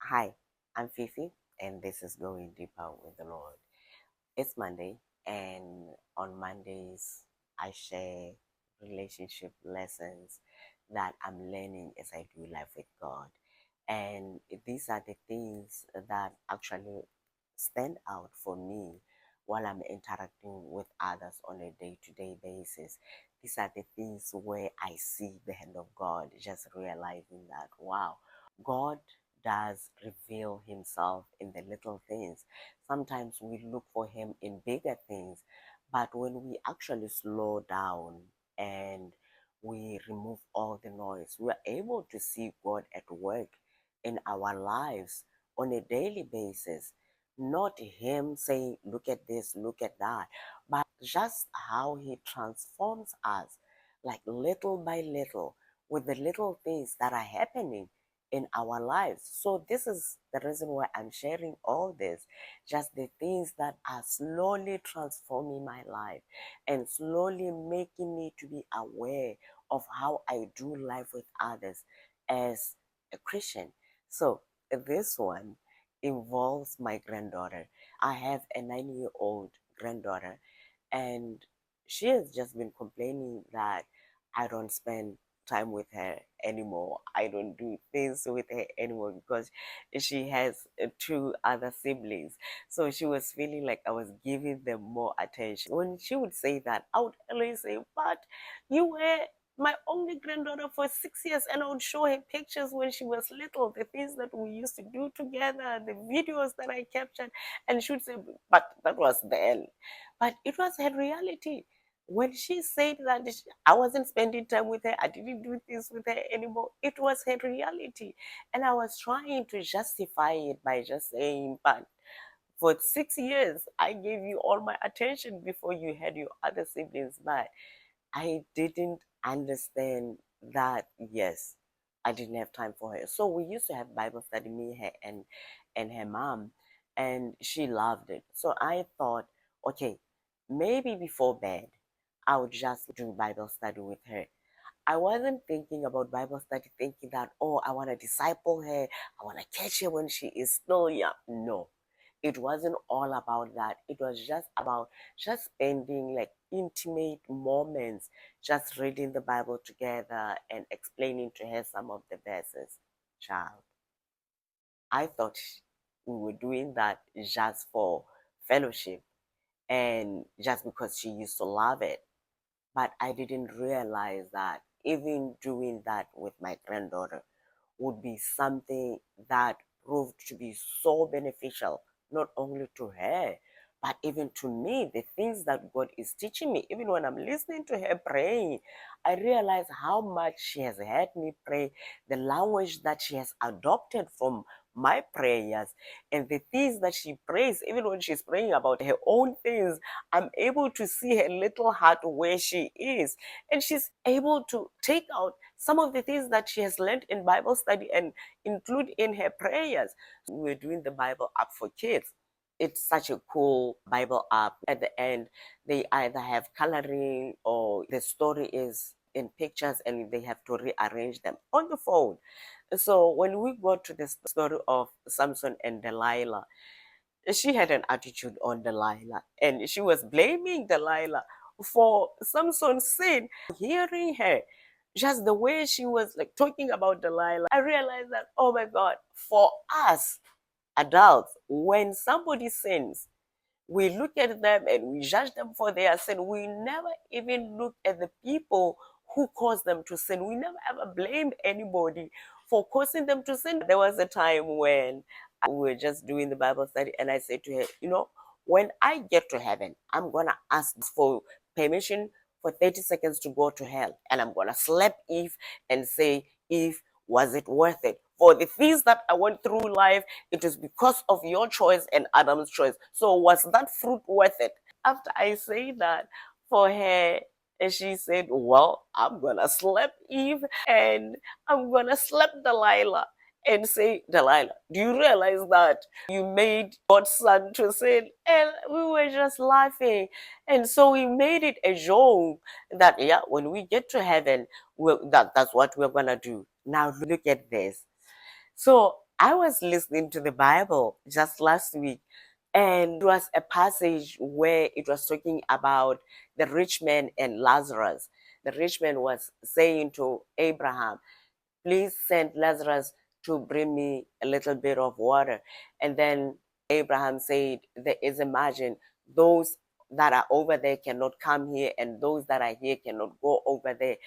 Hi, I'm Fifi, and this is Going Deeper with the Lord. It's Monday, and on Mondays, I share relationship lessons that I'm learning as I do life with God. And these are the things that actually stand out for me while I'm interacting with others on a day to day basis. These are the things where I see the hand of God, just realizing that, wow, God does reveal himself in the little things. Sometimes we look for him in bigger things, but when we actually slow down and we remove all the noise, we are able to see God at work in our lives on a daily basis. Not him saying, look at this, look at that, but just how he transforms us, like little by little, with the little things that are happening in our lives. So this is the reason why I'm sharing all this, just the things that are slowly transforming my life and slowly making me to be aware of how I do life with others as a Christian. So this one involves my granddaughter. I have a 9-year-old granddaughter, and she has just been complaining that I don't spend time with her anymore. I don't do things with her anymore because she has two other siblings. So she was feeling like I was giving them more attention. When she would say that, I would always say, but you were my only granddaughter for 6 years, and I would show her pictures when she was little, the things that we used to do together, the videos that I captured, and she would say, but that was then. But it was her reality. When she said that I wasn't spending time with her, I didn't do things with her anymore, it was her reality. And I was trying to justify it by just saying, but for 6 years, I gave you all my attention before you had your other siblings. But I didn't understand that, yes, I didn't have time for her. So we used to have Bible study, me, her, and her mom, and she loved it. So I thought, okay, maybe before bed, I would just do Bible study with her. I wasn't thinking about Bible study thinking that, oh, I want to disciple her, I want to catch her when she is still young. No, it wasn't all about that. It was just about just spending like intimate moments, just reading the Bible together and explaining to her some of the verses. Child, I thought we were doing that just for fellowship and just because she used to love it. But I didn't realize that even doing that with my granddaughter would be something that proved to be so beneficial, not only to her, but even to me. The things that God is teaching me, even when I'm listening to her praying, I realize how much she has heard me pray, the language that she has adopted from my prayers, and the things that she prays, even when she's praying about her own things, I'm able to see her little heart where she is, and she's able to take out some of the things that she has learned in Bible study and include in her prayers. We're doing the Bible app for kids. It's such a cool Bible app. At the end, they either have coloring or the story is in pictures and they have to rearrange them on the phone. So when we got to the story of Samson and Delilah, she had an attitude on Delilah and she was blaming Delilah for Samson's sin. Hearing her, just the way she was like talking about Delilah, I realized that, oh my God, for us adults, when somebody sins, we look at them and we judge them for their sin. We never even look at the people who caused them to sin. We never ever blamed anybody for causing them to sin. There was a time when we were just doing the Bible study, and I said to her, when I get to heaven, I'm going to ask for permission for 30 seconds to go to hell. And I'm going to slap Eve and say, Eve, was it worth it? For the things that I went through life, it is because of your choice and Adam's choice. So was that fruit worth it? After I say that for her, and she said, well, I'm going to slap Eve and I'm going to slap Delilah and say, Delilah, do you realize that you made God's son to sin? And we were just laughing. And so we made it a joke that, yeah, when we get to heaven, that's what we're going to do. Now look at this. So I was listening to the Bible just last week, and it was a passage where it was talking about the rich man and Lazarus. The rich man was saying to Abraham, please send Lazarus to bring me a little bit of water. And then Abraham said, there is a margin. Those that are over there cannot come here, and those that are here cannot go over there.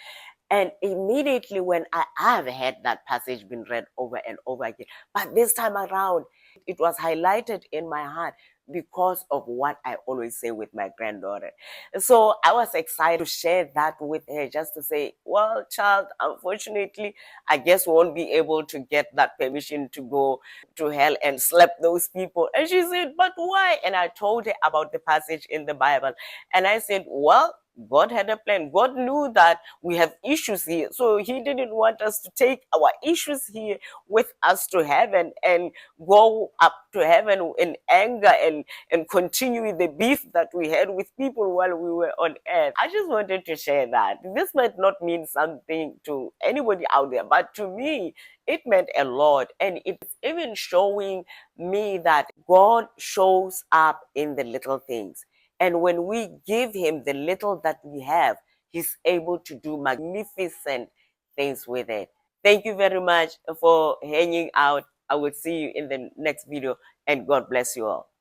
And immediately when I have had that passage been read over and over again, but this time around, it was highlighted in my heart because of what I always say with my granddaughter. So I was excited to share that with her, just to say, well, child, unfortunately, I guess we won't be able to get that permission to go to hell and slap those people. And she said, but why? And I told her about the passage in the Bible. And I said, well, God had a plan. God knew that we have issues here. So he didn't want us to take our issues here with us to heaven and go up to heaven in anger and continue with the beef that we had with people while we were on earth. I just wanted to share that. This might not mean something to anybody out there, but to me, it meant a lot. And it's even showing me that God shows up in the little things. And when we give him the little that we have, he's able to do magnificent things with it. Thank you very much for hanging out. I will see you in the next video, and God bless you all.